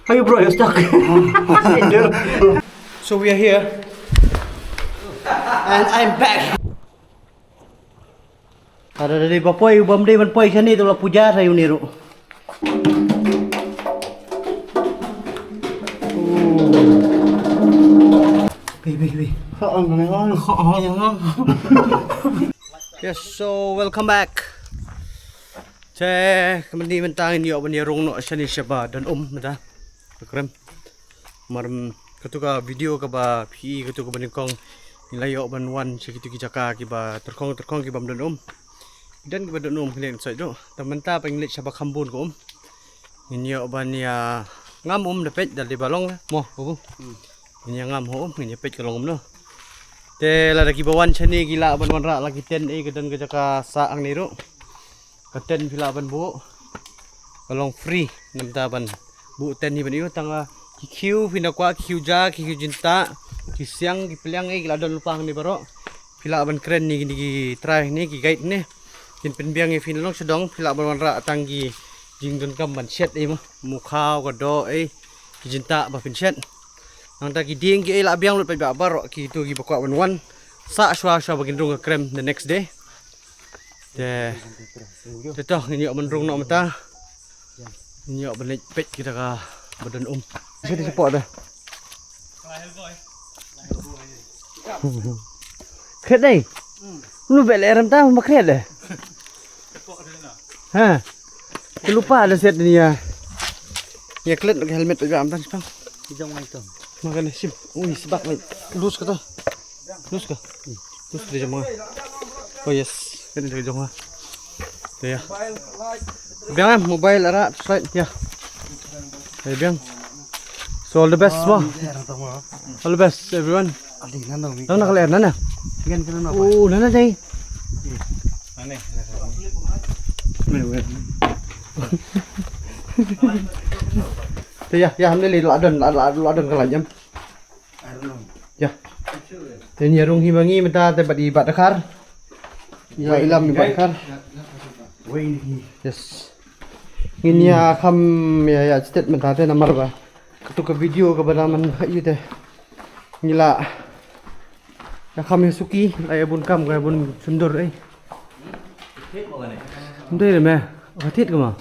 How you bro? You're stuck. So we are here, and I'm back. Ada dari bapoy, ubam day man poy sini tu lah puja saya uniru. Baby. Yes, so welcome back. Kemudian mentang ini apa ni rong nak sini siapa dan mata. Kerem. Maram ketuka video ke ba pi ketuka bandingkong nilai ban wan segitu kijaka kiba terkong kiba dan dan kiba dan kalian saya do. Teman ta penglit siapa kambun ko ini ban ya ngam dapat dari balong mo bu. Ini ngam ho ini pet kalong no. Te la lagi bawan sini gila ban wan ra lagi ten kedan kijaka saang ni ro. Katen pila ban bu. Kalong free nam ta ban bu ten ni ban iyo tanga kikiu pinakwa kikiu jinta kisiang kipiliang gila don lupang ni baro pila ban keren ni gini try ni gi guide ni kin penbiang e finalong sedong pila ban wanra tanggi jing don kam ban set mo mukhao ko do jinta ba pin set nang ta gi ding gi la biang lut pa ba baro ki tu gi bakwa ban wan sa shwa bagin rung krem the next day de to ni man rung no mata ni ban pet kita ka badan Sini support dah. Kret đây. Lu bel ram ta ma kret dah. Ha. Lupa ada set ni ya. Ya klet pakai helmet pakai am tan sepang. Di jong mai tu. Makan sim. Ui sebab mai. Lus ka tu. Lus ka. Lus di jong. Oh yes. Kan di jong. Tu ya. Biang mobile ara slide ya. Biang. So all the best mo. All the best everyone. Nang nakalian na. Oh, nana day. Ane. Ya, hamne li ladon kalajam. Ya. Ten yarung himangi menta te badi badakar. Ya ilam badakar. Yes. Ini ya kam ya statement ate nomor ba. Ketuka video keberaman hayu teh ngila ya kami suki laya bun kam kaya bun sundur Ndai me atit kama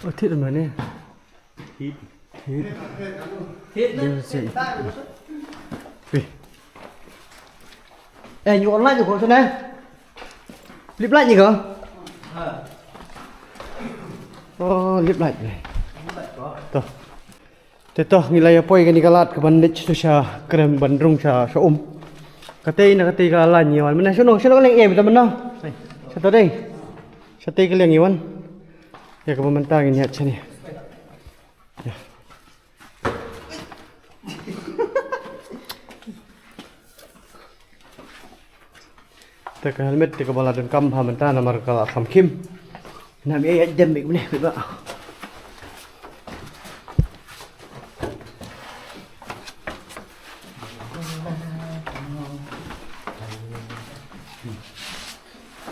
atit mana you online của thế này clip lại gì cơ clip lại này Teto ngilay apoy kani kalat ka bandit to siya krem bandrung sa katay na katay kalan yawan mana suno kaleng em taman no sa to ding sa tay kaleng yawan ya ka pamantangin niya siya ni ya taka helmet taka baladon kam hamanta na markala kam kim na mi ay dem ni ba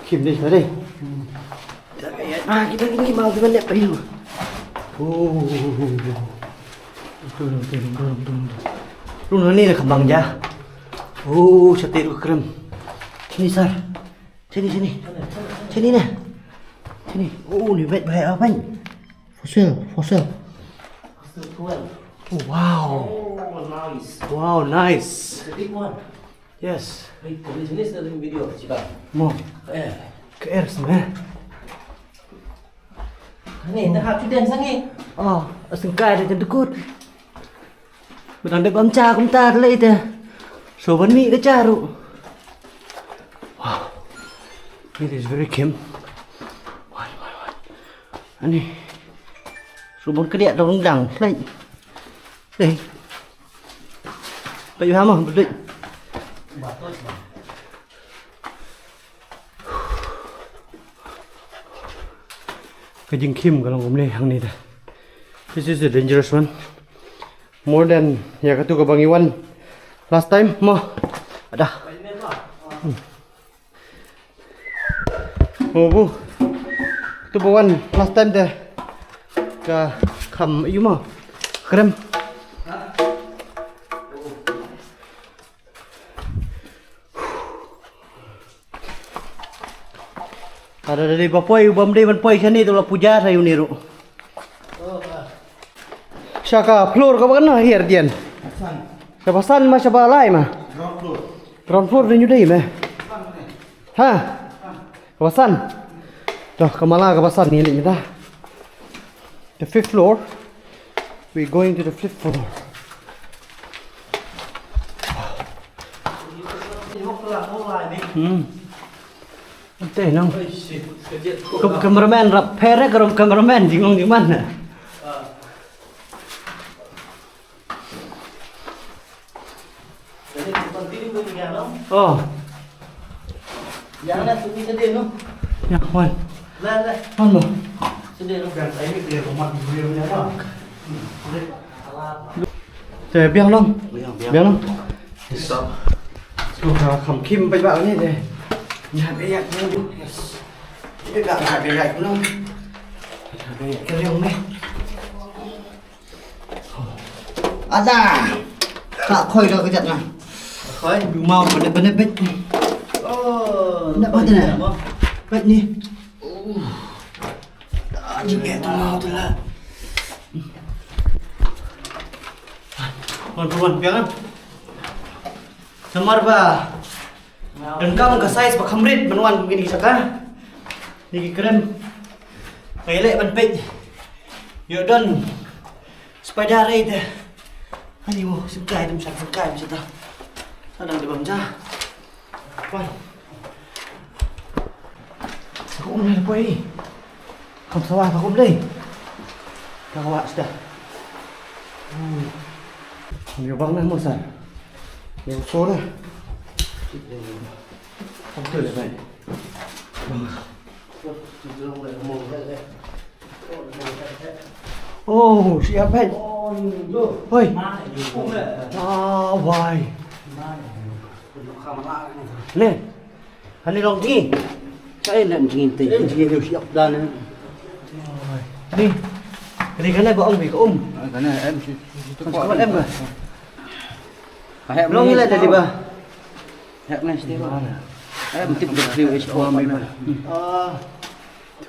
Kim đi tới đây. Kita ini mau kita lihat payu. Turun ni lah kembang ja. Sate krem. Sini sar. Sini. Sini nah. Sini. Ni vet baik apa ni? Fossil. Wow. Nice. Wow, nice. The big one. Yes. This is the video, Ciba. Mo. Ke semua. Ni dah hap sudah sangi. Sengkai dah tentukut. Benar dek bamca kumta lagi tu. Soban mi ke caru. Wow. It is very kim. Why. Ani. Soban ke dia dong dang lagi. Đây. Bây giờ mà định cái dinh kim cái lòng gốm này hàng này đây. This is a dangerous one. More than ya katu ka bangiwan last time mo. Ada. Bu. Tu bawan last time deh. Ka kam ayu mo. Krem. Ada dari bapoi ubam dei man poi sini tu la puja sayu niru. Saka floor ka bakna hier dian. Kapasan ma saba lai ma. Ground floor ni dei me. Ha. Kapasan. Dah kamala kapasan ni ni dah. The fifth floor. We're going to the fifth floor. Teh nong. Cameraman rap pere kalau cameraman jingong di mana? Oh. Jangan tu bisa dia no. Ya, wan. Lah. Wan lo. Sedih no. Teh biang long. Biang long. Stop. Sudah kham kim pai bạo ni teh. Nhà bé gạch luôn. Biết gạo nhà bé gạch luôn. Nhà bé gạch cái riêng này. Ada. Tak khơi đâu cái chặt này. Khói. Dù mau bener-bener bet. Nak apa tu nak? Bet ni. Anjing tu mau tu lah. Kawan-kawan biang. Samar ba. Dan kamu ke size pak hamrit menuan begini saka. Ni krem. Pelek ban pej. Yo don. Spider ray tu. Ani mo sekai tu sekai macam tu. Sadang di bawah Wan. Aku ni apa ni? Kamu sawah aku beli. Kau awak sudah. Ni bang nak mosan. Ni so dah. Không chơi được này. Oh, siap hết. Ôi. Why? Lên. Anh đi lòng đi. Cái lần nhìn thấy gì đều siap dah ni. Đi. Cái này của ông vì có Cái này em Có em rồi. Hẹp Long như là tadi ba. hẹp này still. Em tiếp tục review explore mấy mà.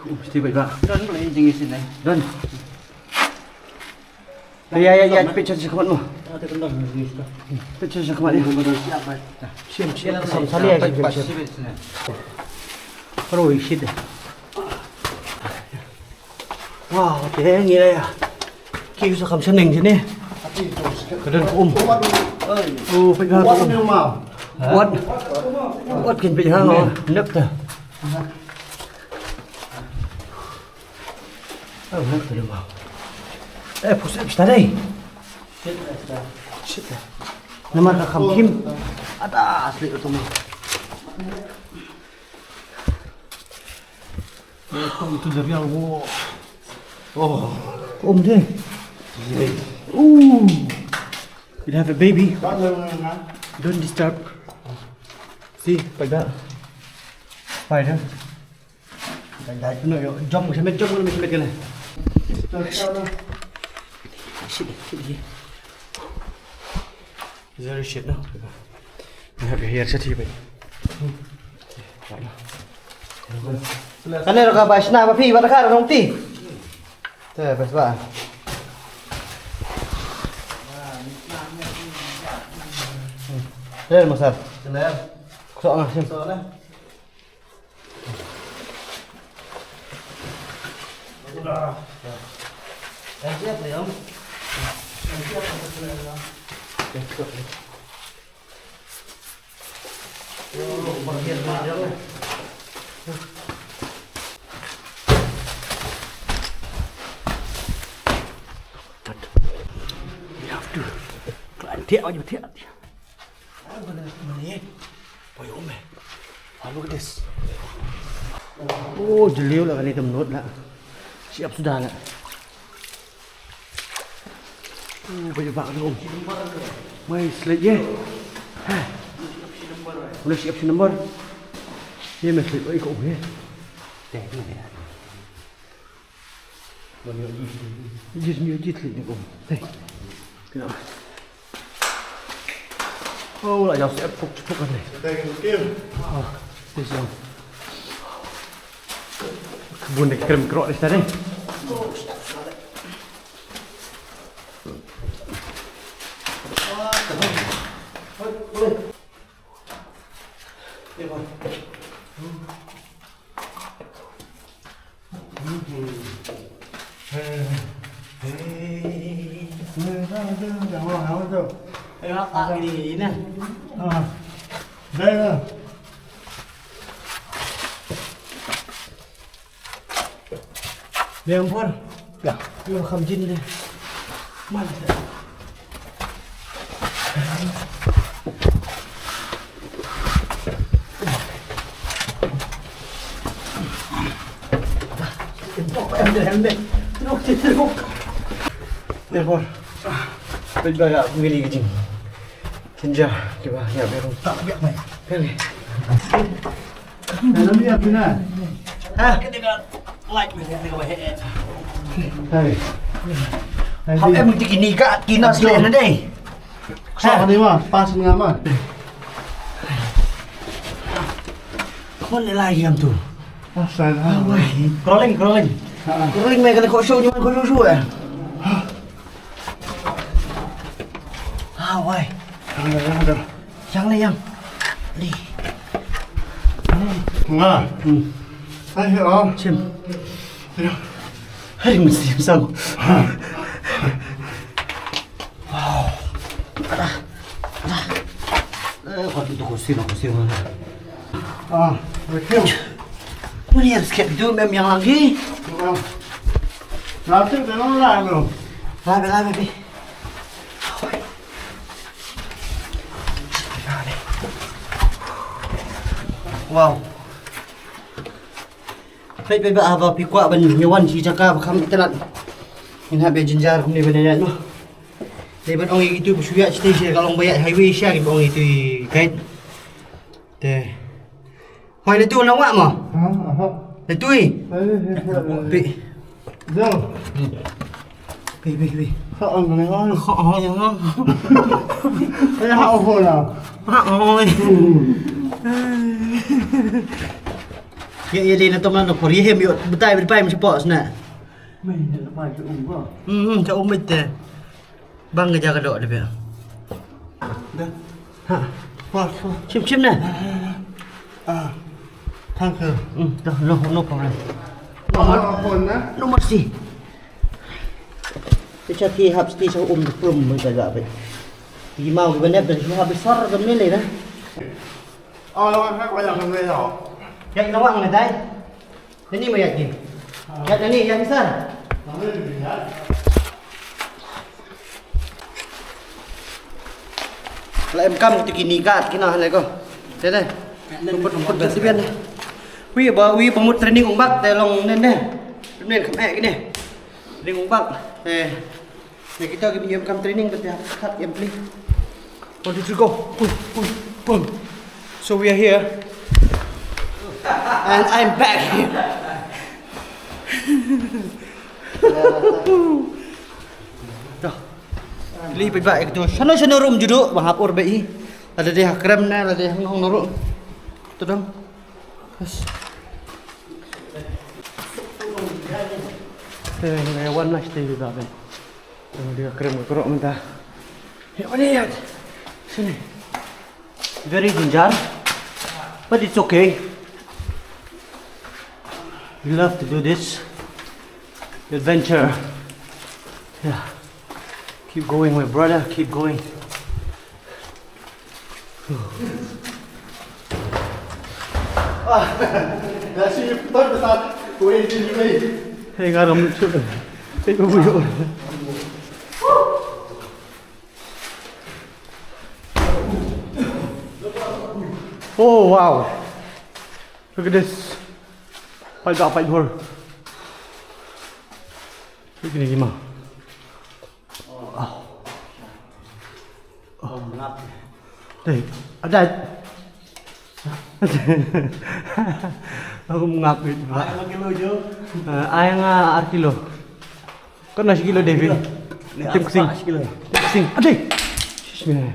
Mesti baik pak. Don boleh tinggi sini. Don. Ya, picture sa kamat mo. Ada kendang ni. Picture sa kamat ni. Siap bai. Siap. Sali ya, siap. Pero isid. Wow, thế như đây à? Kêu sao cầm chân mình thế này? Cái đơn của phải ra quất kinh bị hang rồi, nấp rồi. Nấp rồi mà. Ê, phụ sẽ está đây. Shit. Nama ka kham kim. Ada asli itu mah. Itu dari yang Oh, thế. You have a baby. Don't disturb. See, like that. Spider. No, jump, jump cái này. Shit. Very shit now. You have your hair set here, baby. Cái này là cả bài nào mà phi bắt ra được không tí? Thế phải bạn. Đây là một sợi. Sợ nào xem. Em biết gì không? Thiện bao nhiêu thiện. Boy, look at this. Oh, jeliu lah kan itu menurut lah. Siap sudah lah. Baju bak tu om. Mai slide je. Udah siap si nombor. Ni mai slide oi ko om he. Để cái này. Jis ni slide ni om. Đây. Kena. Oh, lại dọc sẽ phục cái này. Đây kêu. Đi xong. Kebun dek krem kerok di sana. Đây Tak gini nè. đây là Dia ampun. Ya, dia makam jin dia. Mana dia? Em đây. Nó chết rồi. Đây rồi. Bây giờ là mini cái gì? Kinja, coba ya biar tak biar mai. Biar ni. nó biết thế này. Ha, ketika like ketika baik. Đây. Đây Học em thì kini ka kina selain na day. Sao đi mà, pas ngam mà. Kau ni lagi am tu. Pas sai ra. Crawling. Crawling mai kena kau show ni kau show eh. Ah, wai. Được. Yang ni yang. Đi. Ngà. Đây hiểu không? Chim. Hai mình xem sao. Kalau itu kursi mana? Rồi kêu. Kau ni harus kayak itu mem yang lagi. Được không? Làm trước để nó làm rồi. Lai baby. Wow. Phải bây giờ vào phía qua bên nhiều anh chỉ cho cả khám internet. Ini habis jenjar ni benar no. Dia ben orang itu bersuya station kalau bayar highway sia ni orang itu guide. Teh. Hoi itu nak buat mah? Itu i. Pi. Đâu? Pi. Họ ăn cái ngon. Họ yang ngon. Cái hậu hồi nào? Oi. Ya dia nak teman nak Korea hem yo betai macam pos nak. Mình là phải chịu ủng vào. Cho ôm mít teh. Bang kerja kedok dia biar. Đây. Ha. Qua. Chim nè. Thang khờ. Dah, no problem. Hồn á. No mesti. Kita ti hab sti sa prum mo taga ba. Di mau di banep dan semua besar kan ni dah. Nó khác bây giờ không nghe rõ. Yang nawang na dai. Ini mo yakin. Yang ni yang besar. Nó lên gì hết. Là em cam thì kini kat kina này cô. Thế đây. Rumput di bian. Wi pemut training umbak te long nen deh. Nen khamek gini. Training umbak. Nah kita lagi pinjam cam training berarti cut yang beli. 1, 2, 3, go. Boom. So we are here. And I'm back here. Dah. Li pai bai tu. Sana room juduk mahapur bai. Ada dia krem na, ada dia hong norok. Tu dong. Yes. One nice day juga ben. Dia krem kerok mentah. Ya mana ya? Sini. Very ginjar. But it's okay. We love to do this adventure. Yeah. Keep going, my brother. Keep going. Là suy tốt là sao? Của em đi đi. Hey, got him. Hey, bubuyog. Oh wow! Look at this. Fight more. Look at this, man. Đây, ở đây. Aku mengapit, Pak. Ai kilo chứ? Ayang kilo. Kau nasi kilo David. Tim kesing. Tim kesing. Adik. Bismillah.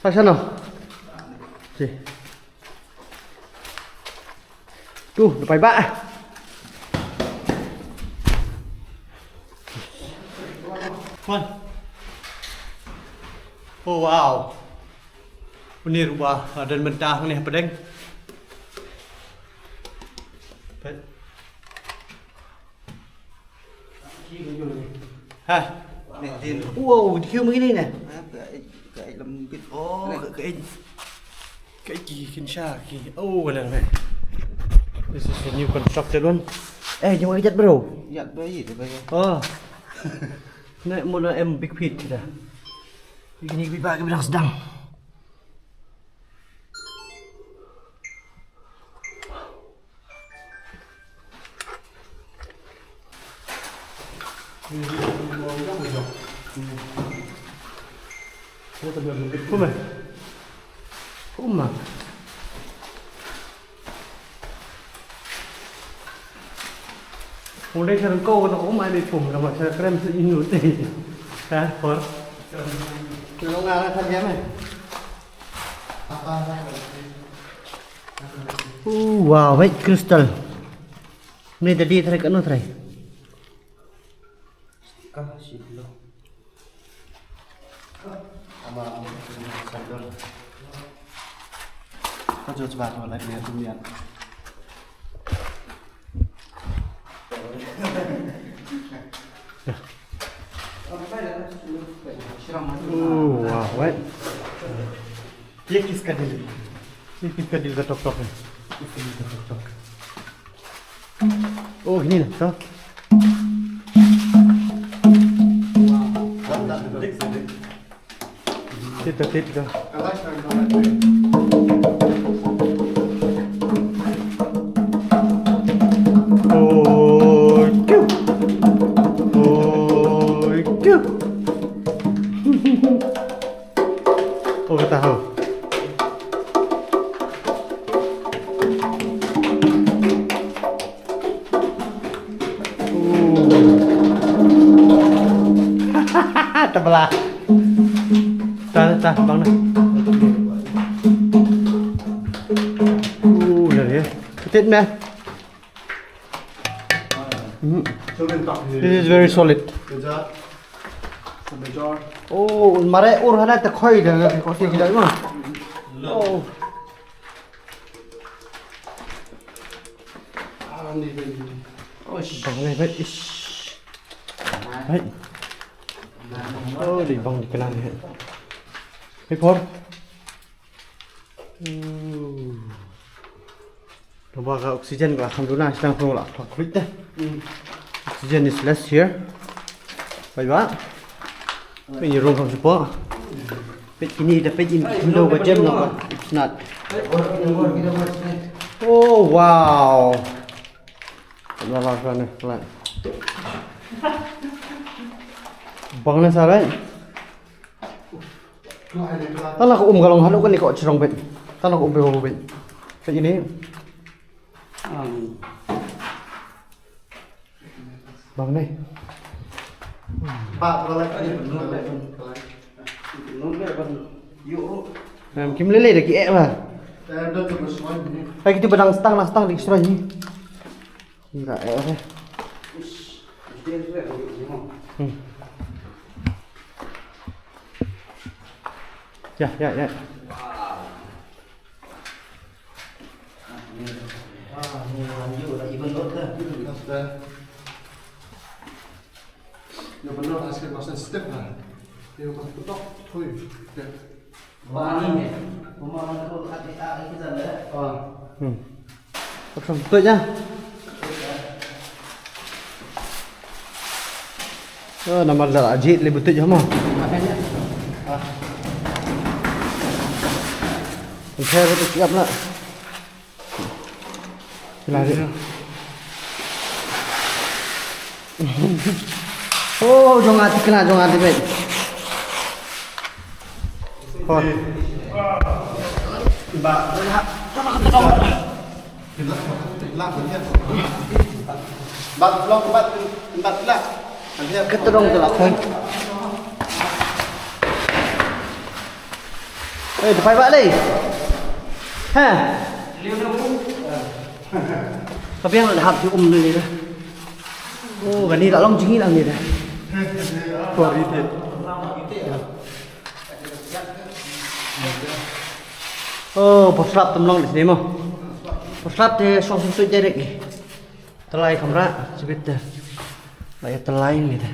Sana. Si. Tuh, depan bak. Tuan. Oh wow. Ini rubah dan mentah ni pedeng. Hah? Wow, kêu begini nè. Cái lembut. Oh, cái Kinsha. Oh, wala na. This is a new constructed one. Nhưng mà cái chất bro. Dạ đấy gì thế bây giờ? Oh. Nek mula big pit dah. Begini kita bilang sedang. Kuma. Hôm nay thằng cô nó cũng mai bị phùng là mà thằng krem sẽ in nút đi. Hả? Thôi. Nó ngà thân ghém này. Wow, wait crystal. Ini tadi tarik anu tarik. Kasih dulu. Sama sandal. Kau coba coba lagi lihat dulu. Wow, what? Klik kadil. Klik kadil ke tok-tok ni. Oh, gini lah. So. Tit ke. Oh, kiu. Oh, kiu. Oh, tahu. Terbelah. Tah, bang dah. Dah dia. Ketit dah. This is very solid. Oh, mare urhana ta khoi dah ko se kidai ma. Oh. Oh, bang này vậy. Vậy. Oh, di bang dikelan ni. Hey, Por. Nampak ke oksigen ke alhamdulillah sedang perlu lah. Kulit dah. Oksigen is less here. Baik ba? Ini room kamu support. Pet ini dah pet ini window jam nak. It's not. Oh wow. Nampak kan ni. Bang na salah. Tanah aku galong halu kan ni kau cerong bet. Tanah aku bewo bet. Kayak gini. Bang ni. Pak, kalau lagi Kim lele dah kiek lah. Ada tu bersuai ni. Kayak gitu bedang stang di ekstra ni. Enggak eh. Ya. Yang benar hasil masa step lah. Yang pas putok, thôi. Wah ni. Rumah tu ada tak kita dah. Xong tự nhá. Nama dah ajit lebih betul je mah. Saya betul siap nak. Lari. Oh, jong hati bet. Hot. Lát rồi nhé. Bat vlog bat tempat lah. Keterong tu lah kan. Depan bak lagi. Ha. Tapi yang nak hap tu ni dah. Oh, kan ni tak long jingi lah ni dah. Sorry dia. Oh, poslap temlong di sini mah. Poslap dia song-song jarak ni. Telai kamera sebut dah. Layak telai ni dah.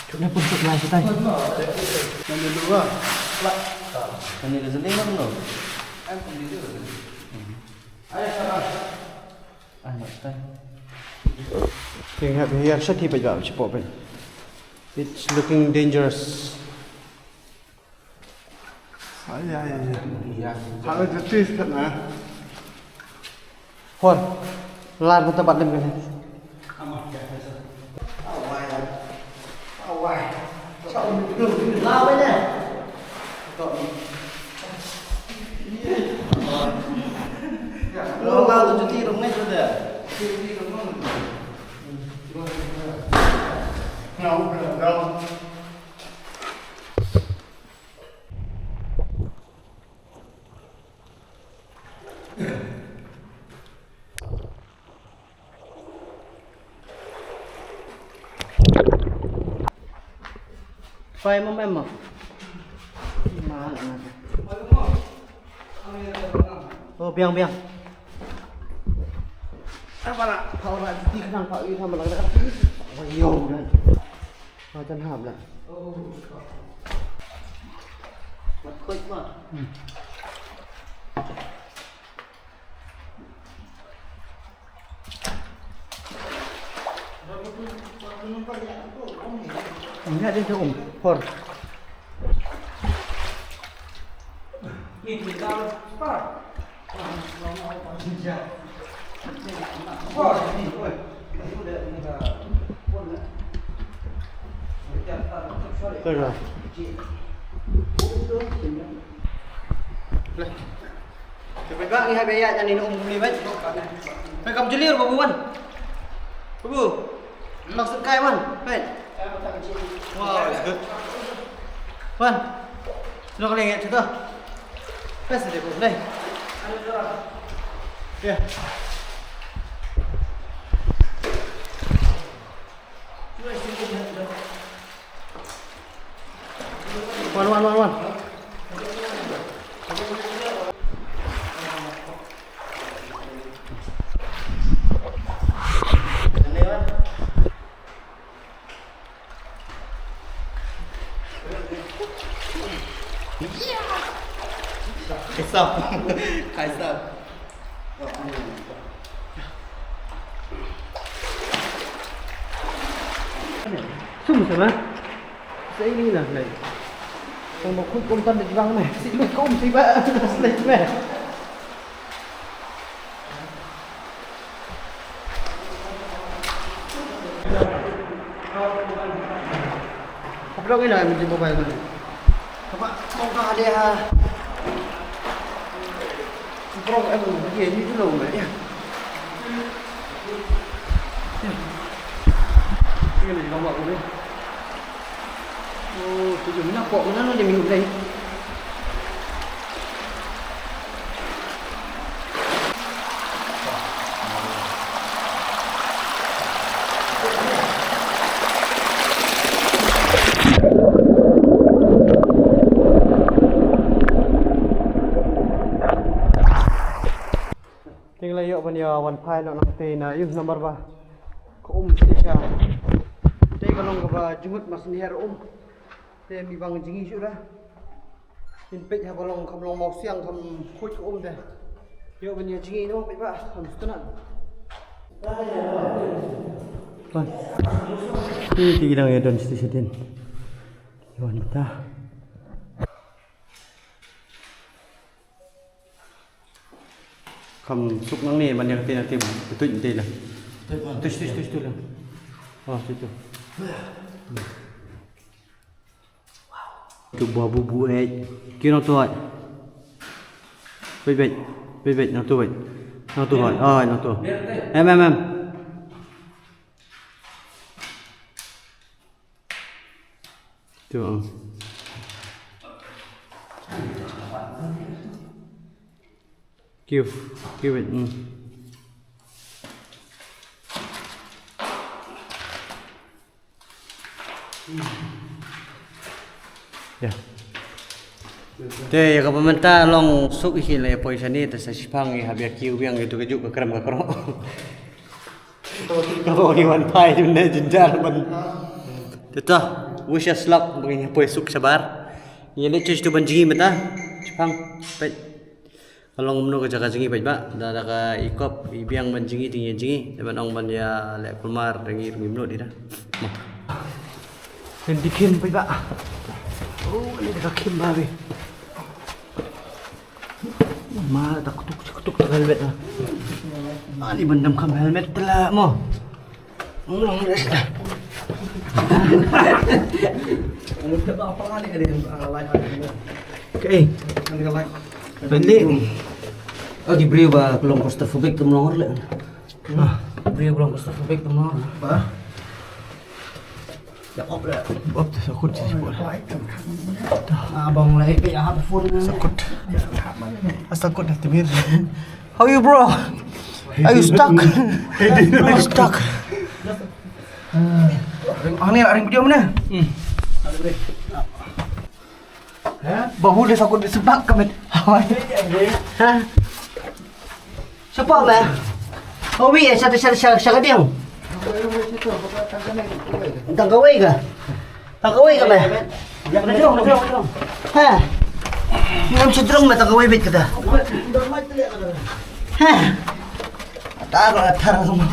Cuma pun telai kita. Mana dulu ah? Ini dah sendiri lah belum? Tengok biar sedih baca cepat baca. It's looking dangerous. Ya. Kalau jetis kan ah. Hon, lar mata badan kan. Lao vậy nè. Lao lao tu cuti rumah tu dah. No. Fai mama mama. Mahal nak. Oh biang. Apa nak? Kau nak cuti kenang Pak Wi sama lagi. Ayo dah. Macam hab lah. Oh. Mat koi mah. Enggak ada tu Hor. Ini kita apa? Tengah. Coba bang ni habis ayat ni ni baik. Mereka berjelir babu wan. Babu. Maksud kai wan, baik. Wow, it's good. Wan. Lo kali ingat tu. Pas dia pun. Đây. Ya. Wan. Kaisar. Sum sama. Saya ini lah lagi. Yang mau kumpul tan di bang meh. Si kum si ba. Slide meh. Apa lagi nak menjadi mobile tu? Apa mau kah ada ha? Prong em gì như thế nào vậy nha. Cái này không bọc đi. Ô, tôi dùng nó cọ nó để mình ngủ đây. Tinggal yuk punya one pile nak nanti na yuk nomor bah. Kau siapa? Tapi kalau kau jumut masih ni hari Tapi mi bang jingi sudah. Impek ha kalau kau mau siang kau kuat kau dah. Yuk punya jingi tu, baik bah, kau setenan. Bang, ini tiga orang yang sedih. Yuan dah. Không xúc nắng nè mà nhà tên là tìm tự nhiên tên là tôi là itu tu buah bubu kêu nó tuổi bịch nó tuổi nó tuổi nó tuổi em Tu. Give it. Ya. Teh kalau pemerintah long suk ikin lah poin sini terus sipang ya biar kiu biang itu kejuk ke kerem ke kerok. Kalau iwan pai tu nak jenjar ban. Tetah, wish us luck bagi poin suk sabar. Ini cuci tu banjingi mata. Sipang, baik. Kalau ngomong ke jaga jengi baik ba, dah ka ikop biang banjingi tinggi jengi, teman ong ban ya lek kulmar dengi rumimno di dah. Dan dikin baik ba. Oh, ini dah kim babe. Ma tak kutuk helmet lah. Ani bendam kam helmet telah mo. Ngulung dah sudah. Kamu tak apa kali ada live. Okay. Ada live. Balik. Oh diberi ba kelong claustrophobic tu melongor le. Beri kelong claustrophobic tu melongor. Ba. Ya op le. Op tu sakut sih boleh. Abang lagi pe ah phone sakut. Asakut dah timir. How you bro? Are you stuck? Are you stuck? Ring video mana? Bahu dia sakut disebab ke met. Ha? Siapa ba? Oh wi satu dia. Tang kawai ke? Tang kawai ke ba? Jom. Ha. Minum cenderung ba tang kawai bet kita? Ha. Atar semua.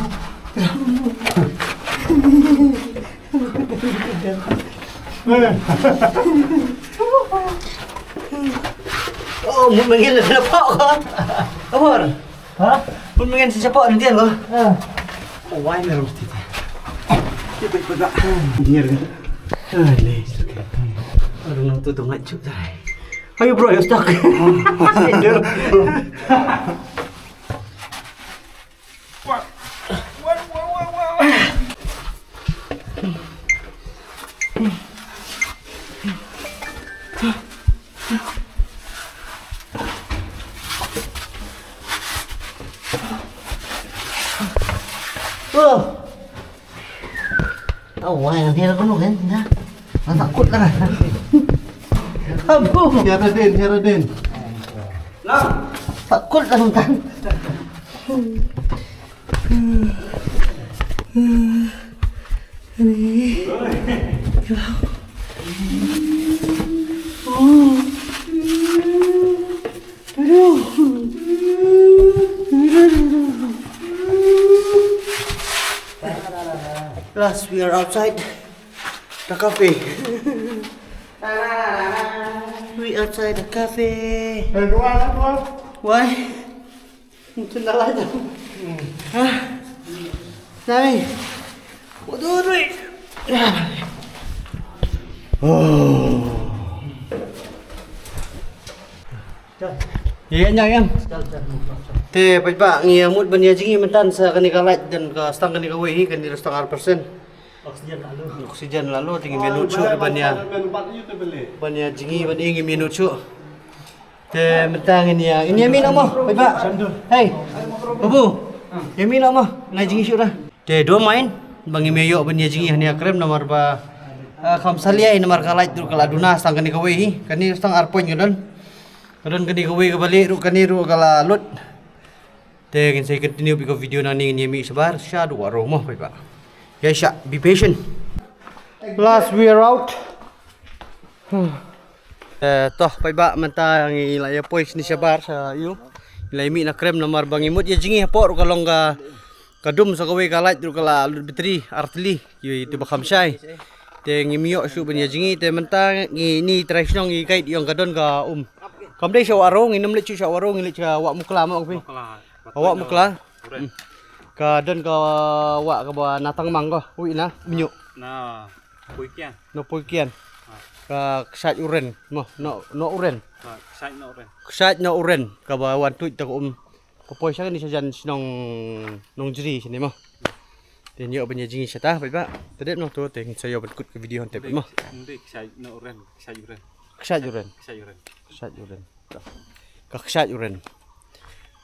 Oh, muốn mengin là siapa kau? Apa? Hah? Muốn mengin siapa nanti kau? Oh, why merah mesti. Dia baik pada. Dia kan. Ni. Aduh, nak tu ngacuk dah. Ayo bro, you stuck. Oh, wah, nanti aku nak kan? Dah, takut lah. Abu, Tiara Din. Lah, takut lah kan? Last we are outside the cafe. We outside the cafe. Why? Tunda aja. Hah? Nami. Waduh, duit. Oh. Iya yang. Te pajak ngi amut bania jingi mentan sa kani kalat dan ka stang kani kawehi kani restang 1%. Oksigen lalu tinggi minut cu bania. Bania jingi bania ngi minut cu. Te mentang ini amin amo pajak. Hey. Babu. Yamin amo nai jingi cu dah. Te do main bangi meyo bania jingi hania krem nomor ba kam salia nomor kalat tu kaladuna stang kani kawehi kani restang 1 point ngadon. Kadon kani kawehi balik ru kani ru kala lut. Then saya continue because video nani ni mi sabar syad waro mah pai pak. Ya syak be patient. Last we are out. Toh pai pak menta ngi la ya pois ni sabar sa yu. Lai mi na krem nomor bangimut ya jingi por kalong ka kadum sa kawe kalat ru kala betri artli yu itu bakam sai. Te ngi miyo su ben ya jingi te menta ngi ni tradisional ngi kait yang kadon ka Kam dai syaw arong ngi nem le chu syaw arong ngi le cha wak mukla mak pi. Awak mukla. Ka dan ka wak ka ba natang mang ko. Ui na minyo. Na puikian. No puikian. Ka ksat uren mo no uren. Sai no ren. Ksat no uren ka ba wan tuit ta ko Papoi sa ni sa jan sinong nong jiri sini mo. Then yo banya jingi syata ba. Tadi no tu teng saya berikut ke video hantar mah. Hindi kisay no ren. Kisay ren. Ksat juren. Kisay ren. Ksat juren. Ksat juren.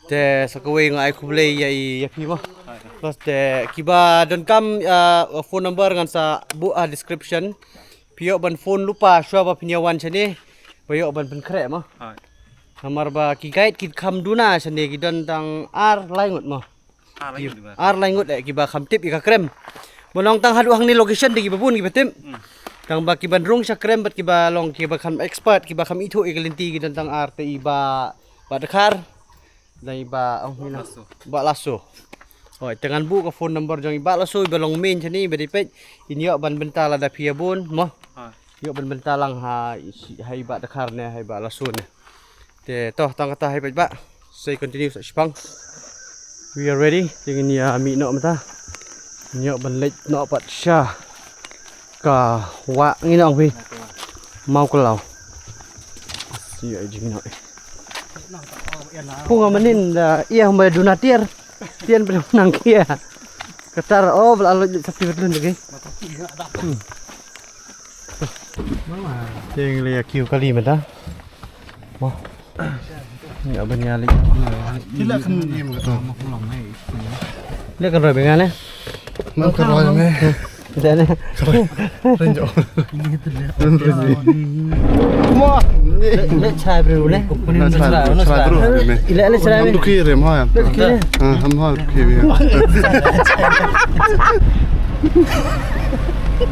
Te sakaway nga ay kublay ya pi mah. Plus te kiba don kam phone number ngan sa description. Pio ban phone lupa syua ba pinyawan sini. Bayo ban pen krek mah. Hai. Namar ba ki guide ki kam duna sini ki don tang ar laingut mah. Lagi di ba? Ar laingut kiba kam tip ika krem. Monong tang hadu hang ni location di kiba pun kiba tim. Tang ba kiba rung sa krem bat kiba long kiba kam expert kiba kam itu ikalinti ki don tang ar te iba ba dekar. Dan iba mina ba lasso. Oh, dengan bu ka phone number jong iba lasso iba long main sini iba dipet ini yo ban bentala da pia bun mo. Hai. Yo ban bentalang hai ba dekar ne hai ba lasso ne. Te toh tang kata hai ba. Say continue sa Sepang. We are ready dengan ya mi no mata. Nyo ban lech no pat sha. Ka wa ngi nong pi. Mau ka law. Si ai jing no. Kung amanin iya humba donatir. Tian pada menang kia. Ketar oh lalu sapi betul lagi. Ting lihat kiu kali mata. Mau. Ni apa ni alik. Tidak kan dia begitu. Lihat kan roy bengan Mau ke roy me. Tidak ni. Renjo. Mau. Lihat cai beru ni. Cerai dulu me. Lihat cai Ham beru. tu kiri mau ya. Ham hal kiri.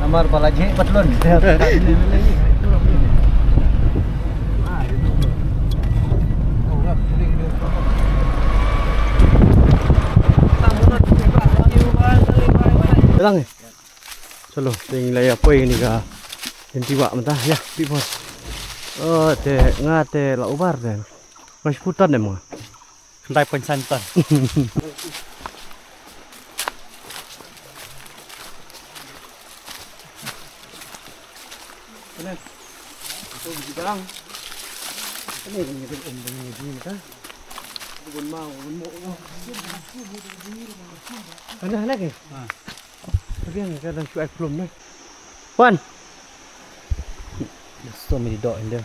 Amar balaje patlon. Lang eh. Chalo, ting lay apoy ni ka. Tiwa mata ya, people. Oh, te ngate la ubar den. Mas putan ne mo. Dai pun santan. Bilang. Ini ni mata. Bun mau, bun mo. Ana lagi. Tapi yang kadang cuek belum nih. Wan. So many dot in there.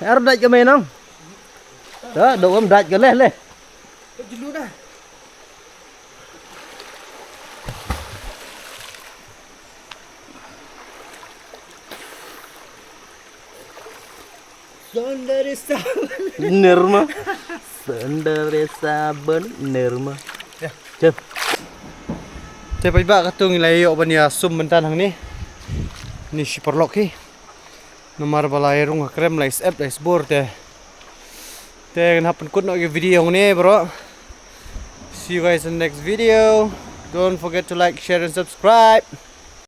Arab daj ke main không? Đó, đồ em daj ke leh. Dulu dah. Nirma. Senderesa nirma. Ya, cep. Cep iba katung ilayo ba niya sum bentan hang ni. Ni si perlok ki. Nomor balai rung krem lais app lais bor te. Te happen kut no video ni bro. See you guys in the next video. Don't forget to like, share and subscribe.